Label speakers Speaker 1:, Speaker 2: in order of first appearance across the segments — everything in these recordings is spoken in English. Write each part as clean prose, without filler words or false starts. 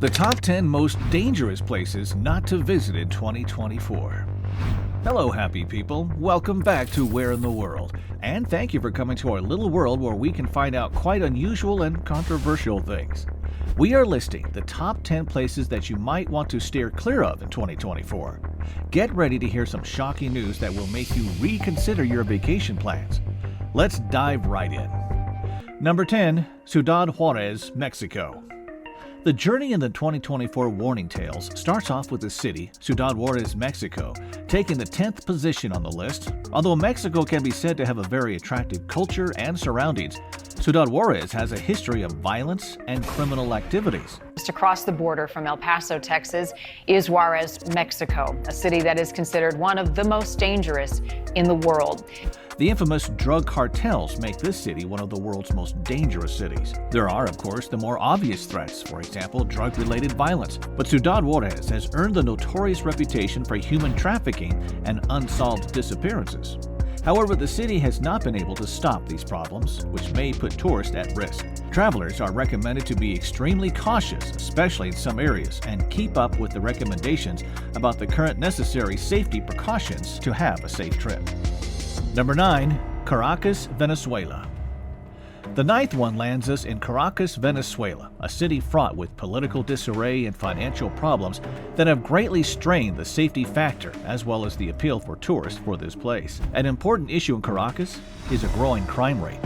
Speaker 1: The top 10 most dangerous places not to visit in 2024. Hello, happy people. Welcome back to Where in the World. And thank you for coming to our little world where we can find out quite unusual and controversial things. We are listing the top 10 places that you might want to steer clear of in 2024. Get ready to hear some shocking news that will make you reconsider your vacation plans. Let's dive right in. Number 10. Ciudad Juarez, Mexico. The journey in the 2024 Warning Tales starts off with the city, Ciudad Juarez, Mexico, taking the 10th position on the list. Although Mexico can be said to have a very attractive culture and surroundings, Ciudad Juarez has a history of violence and criminal activities.
Speaker 2: Just across the border from El Paso, Texas, is Juarez, Mexico, a city that is considered one of the most dangerous in the world.
Speaker 1: The infamous drug cartels make this city one of the world's most dangerous cities. There are, of course, the more obvious threats, for example, drug-related violence. But Ciudad Juarez has earned the notorious reputation for human trafficking and unsolved disappearances. However, the city has not been able to stop these problems, which may put tourists at risk. Travelers are recommended to be extremely cautious, especially in some areas, and keep up with the recommendations about the current necessary safety precautions to have a safe trip. Number 9. Caracas, Venezuela. The ninth one lands us in Caracas, Venezuela, a city fraught with political disarray and financial problems that have greatly strained the safety factor as well as the appeal for tourists for this place. An important issue in Caracas is a growing crime rate.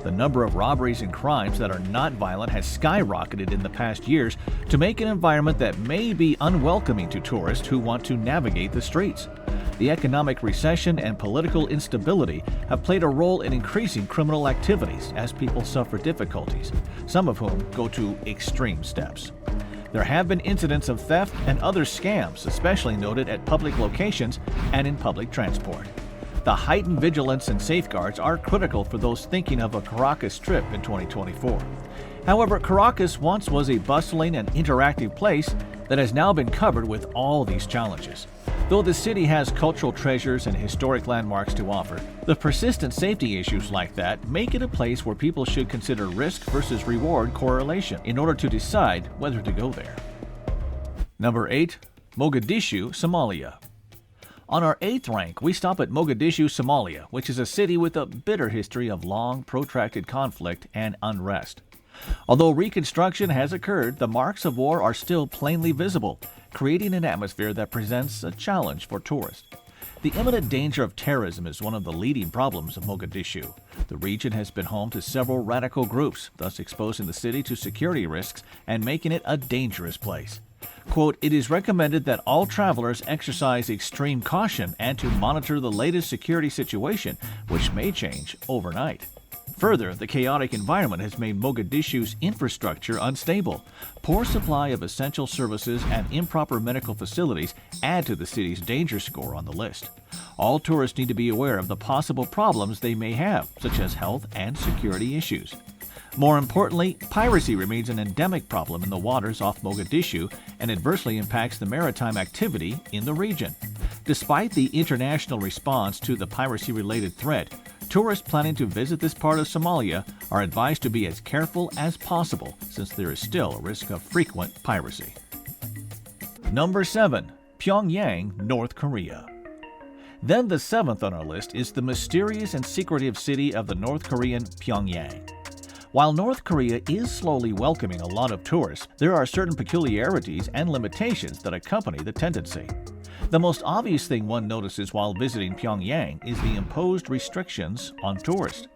Speaker 1: The number of robberies and crimes that are not violent has skyrocketed in the past years to make an environment that may be unwelcoming to tourists who want to navigate the streets. The economic recession and political instability have played a role in increasing criminal activities as people suffer difficulties, some of whom go to extreme steps. There have been incidents of theft and other scams, especially noted at public locations and in public transport. The heightened vigilance and safeguards are critical for those thinking of a Caracas trip in 2024. However, Caracas once was a bustling and interactive place that has now been covered with all these challenges. Though the city has cultural treasures and historic landmarks to offer, the persistent safety issues like that make it a place where people should consider risk versus reward correlation in order to decide whether to go there. Number 8. Mogadishu, Somalia. On our 8th rank, we stop at Mogadishu, Somalia, which is a city with a bitter history of long, protracted conflict and unrest. Although reconstruction has occurred, the marks of war are still plainly visible, creating an atmosphere that presents a challenge for tourists. The imminent danger of terrorism is one of the leading problems of Mogadishu. The region has been home to several radical groups, thus exposing the city to security risks and making it a dangerous place. Quote, "It is recommended that all travelers exercise extreme caution and to monitor the latest security situation, which may change overnight." Further, the chaotic environment has made Mogadishu's infrastructure unstable. Poor supply of essential services and improper medical facilities add to the city's danger score on the list. All tourists need to be aware of the possible problems they may have, such as health and security issues. More importantly, piracy remains an endemic problem in the waters off Mogadishu and adversely impacts the maritime activity in the region. Despite the international response to the piracy-related threat, tourists planning to visit this part of Somalia are advised to be as careful as possible since there is still a risk of frequent piracy. Number 7. Pyongyang, North Korea. Then the 7th on our list is the mysterious and secretive city of the North Korean Pyongyang. While North Korea is slowly welcoming a lot of tourists, there are certain peculiarities and limitations that accompany the tendency. The most obvious thing one notices while visiting Pyongyang is the imposed restrictions on tourists.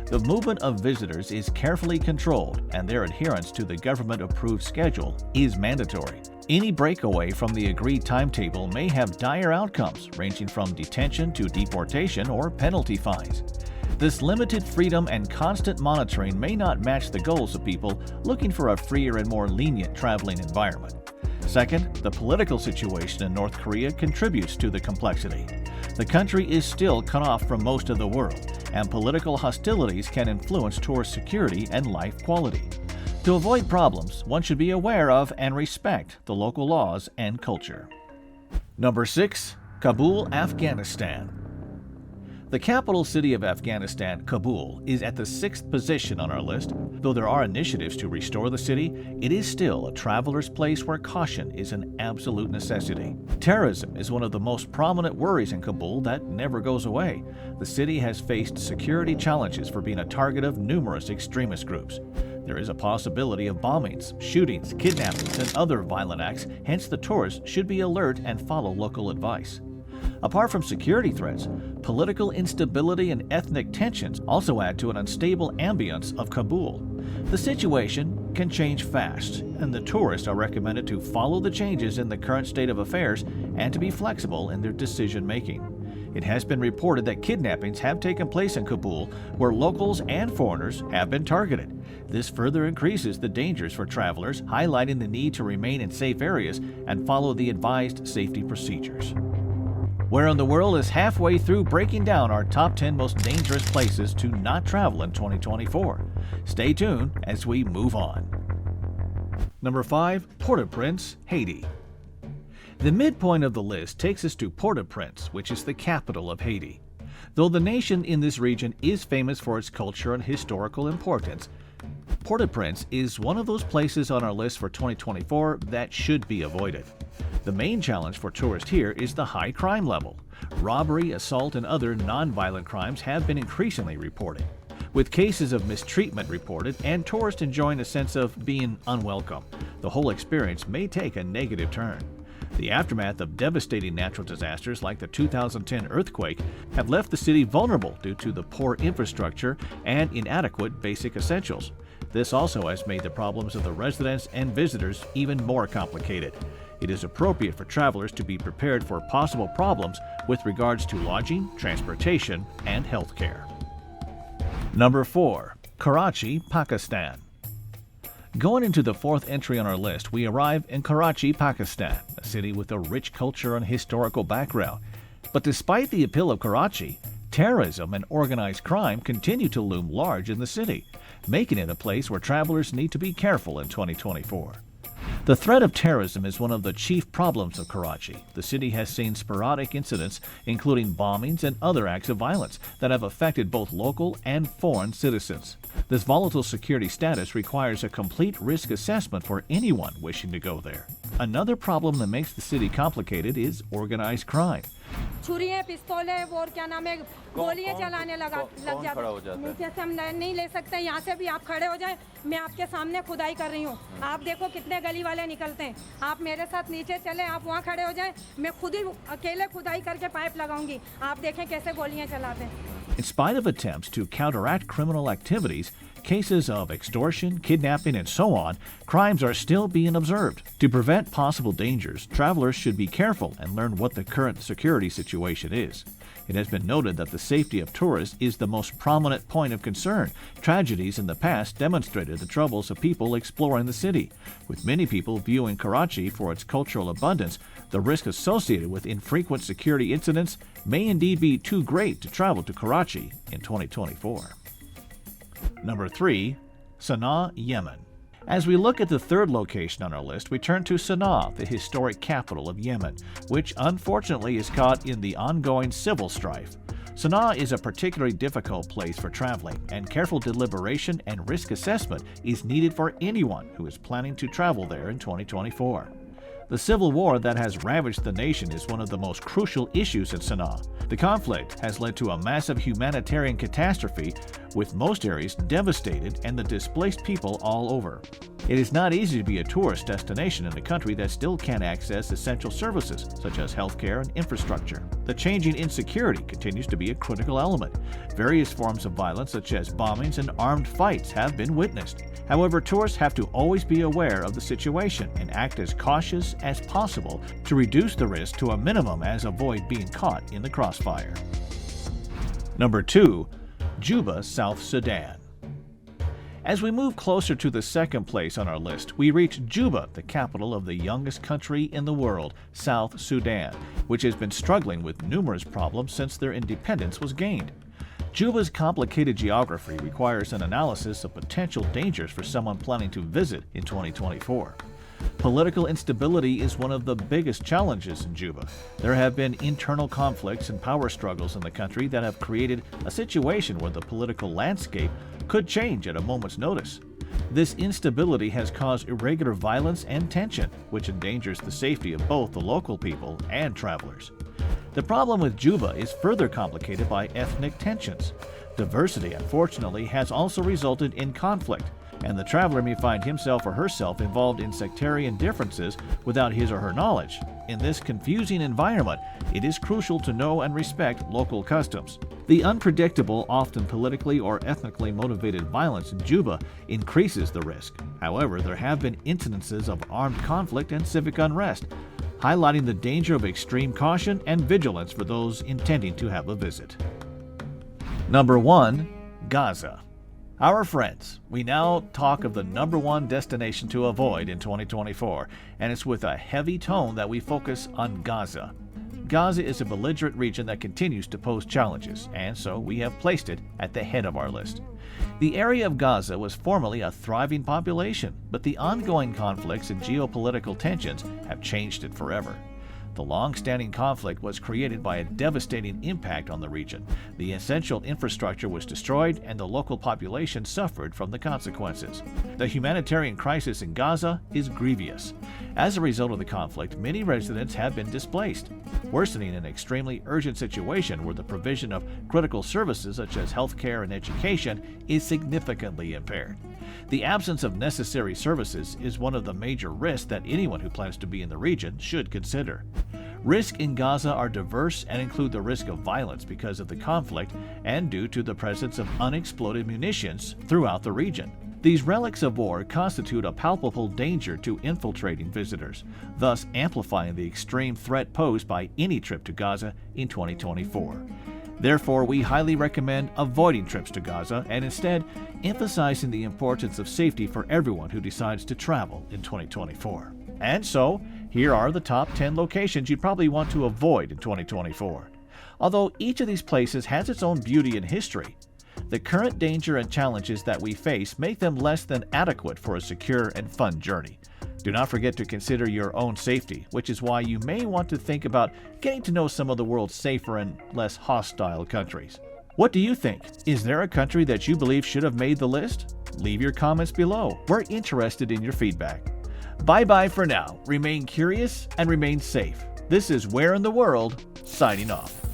Speaker 1: The movement of visitors is carefully controlled, and their adherence to the government-approved schedule is mandatory. Any breakaway from the agreed timetable may have dire outcomes, ranging from detention to deportation or penalty fines. This limited freedom and constant monitoring may not match the goals of people looking for a freer and more lenient traveling environment. Second, the political situation in North Korea contributes to the complexity. The country is still cut off from most of the world, and political hostilities can influence tourist security and life quality. To avoid problems, one should be aware of and respect the local laws and culture. Number 6. Kabul, Afghanistan. The capital city of Afghanistan, Kabul, is at the 6th position on our list. Though there are initiatives to restore the city, it is still a traveler's place where caution is an absolute necessity. Terrorism is one of the most prominent worries in Kabul that never goes away. The city has faced security challenges for being a target of numerous extremist groups. There is a possibility of bombings, shootings, kidnappings, and other violent acts, hence the tourists should be alert and follow local advice. Apart from security threats, political instability and ethnic tensions also add to an unstable ambience of Kabul. The situation can change fast, and the tourists are recommended to follow the changes in the current state of affairs and to be flexible in their decision-making. It has been reported that kidnappings have taken place in Kabul, where locals and foreigners have been targeted. This further increases the dangers for travelers, highlighting the need to remain in safe areas and follow the advised safety procedures. Where in the World is halfway through breaking down our top 10 most dangerous places to not travel in 2024. Stay tuned as we move on. Number 5. Port-au-Prince, Haiti. The midpoint of the list takes us to Port-au-Prince, which is the capital of Haiti. Though the nation in this region is famous for its culture and historical importance, Port-au-Prince is one of those places on our list for 2024 that should be avoided. The main challenge for tourists here is the high crime level. Robbery, assault, and other non-violent crimes have been increasingly reported, with cases of mistreatment reported and tourists enjoying a sense of being unwelcome. The whole experience may take a negative turn. The aftermath of devastating natural disasters like the 2010 earthquake have left the city vulnerable due to the poor infrastructure and inadequate basic essentials. This also has made the problems of the residents and visitors even more complicated. It is appropriate for travelers to be prepared for possible problems with regards to lodging, transportation, and healthcare. Number 4. Karachi, Pakistan. Going into the 4th entry on our list, we arrive in Karachi, Pakistan, a city with a rich culture and historical background. But despite the appeal of Karachi, terrorism and organized crime continue to loom large in the city, making it a place where travelers need to be careful in 2024. The threat of terrorism is one of the chief problems of Karachi. The city has seen sporadic incidents, including bombings and other acts of violence, that have affected both local and foreign citizens. This volatile security status requires a complete risk assessment for anyone wishing to go there. Another problem that makes the city complicated is organized crime.
Speaker 3: छुरियाँ पिस्तौल है वो और क्या नाम है गोलियाँ चलाने लग जाते हैं। नीचे से हम नहीं ले सकते, यहाँ से भी आप खड़े हो जाएं, मैं आपके सामने खुदाई कर रही हूँ, आप देखो कितने गली वाले निकलते हैं, आप मेरे साथ नीचे चले, आप वहाँ खड़े हो जाएं, मैं खुद ही अकेले खुदाई करके पाइप लगाऊंगी, आप देखें कैसे गोलियाँ चलाते हैं।
Speaker 1: In spite of attempts to counteract criminal activities, cases of extortion, kidnapping, and so on, crimes are still being observed. To prevent possible dangers, travelers should be careful and learn what the current security situation is. It has been noted that the safety of tourists is the most prominent point of concern. Tragedies in the past demonstrated the troubles of people exploring the city. With many people viewing Karachi for its cultural abundance, the risk associated with infrequent security incidents may indeed be too great to travel to Karachi in 2024. Number 3. Sana'a, Yemen. As we look at the 3rd location on our list, we turn to Sana'a, the historic capital of Yemen, which unfortunately is caught in the ongoing civil strife. Sana'a is a particularly difficult place for traveling, and careful deliberation and risk assessment is needed for anyone who is planning to travel there in 2024. The civil war that has ravaged the nation is one of the most crucial issues in Sana'a. The conflict has led to a massive humanitarian catastrophe, with most areas devastated and the displaced people all over. It is not easy to be a tourist destination in a country that still can't access essential services, such as healthcare and infrastructure. The changing insecurity continues to be a critical element. Various forms of violence, such as bombings and armed fights, have been witnessed. However, tourists have to always be aware of the situation and act as cautious as possible to reduce the risk to a minimum as avoid being caught in the crossfire. Number 2. Juba, South Sudan. As we move closer to the 2nd place on our list, we reach Juba, the capital of the youngest country in the world, South Sudan, which has been struggling with numerous problems since their independence was gained. Juba's complicated geography requires an analysis of potential dangers for someone planning to visit in 2024. Political instability is one of the biggest challenges in Juba. There have been internal conflicts and power struggles in the country that have created a situation where the political landscape could change at a moment's notice. This instability has caused irregular violence and tension, which endangers the safety of both the local people and travelers. The problem with Juba is further complicated by ethnic tensions. Diversity, unfortunately, has also resulted in conflict, and the traveler may find himself or herself involved in sectarian differences without his or her knowledge. In this confusing environment, it is crucial to know and respect local customs. The unpredictable, often politically or ethnically motivated violence in Juba increases the risk. However, there have been incidences of armed conflict and civic unrest, highlighting the danger of extreme caution and vigilance for those intending to have a visit. Number 1. Gaza. Our friends, we now talk of the number one destination to avoid in 2024, and it's with a heavy tone that we focus on Gaza. Gaza is a belligerent region that continues to pose challenges, and so we have placed it at the head of our list. The area of Gaza was formerly a thriving population, but the ongoing conflicts and geopolitical tensions have changed it forever. The long-standing conflict was created by a devastating impact on the region. The essential infrastructure was destroyed, and the local population suffered from the consequences. The humanitarian crisis in Gaza is grievous. As a result of the conflict, many residents have been displaced, worsening an extremely urgent situation where the provision of critical services such as healthcare and education is significantly impaired. The absence of necessary services is one of the major risks that anyone who plans to be in the region should consider. Risks in Gaza are diverse and include the risk of violence because of the conflict and due to the presence of unexploded munitions throughout the region. These relics of war constitute a palpable danger to infiltrating visitors, thus amplifying the extreme threat posed by any trip to Gaza in 2024. Therefore, we highly recommend avoiding trips to Gaza and instead emphasizing the importance of safety for everyone who decides to travel in 2024. And so, here are the top 10 locations you'd probably want to avoid in 2024. Although each of these places has its own beauty and history, the current danger and challenges that we face make them less than adequate for a secure and fun journey. Do not forget to consider your own safety, which is why you may want to think about getting to know some of the world's safer and less hostile countries. What do you think? Is there a country that you believe should have made the list? Leave your comments below. We're interested in your feedback. Bye-bye for now. Remain curious and remain safe. This is Where in the World, signing off.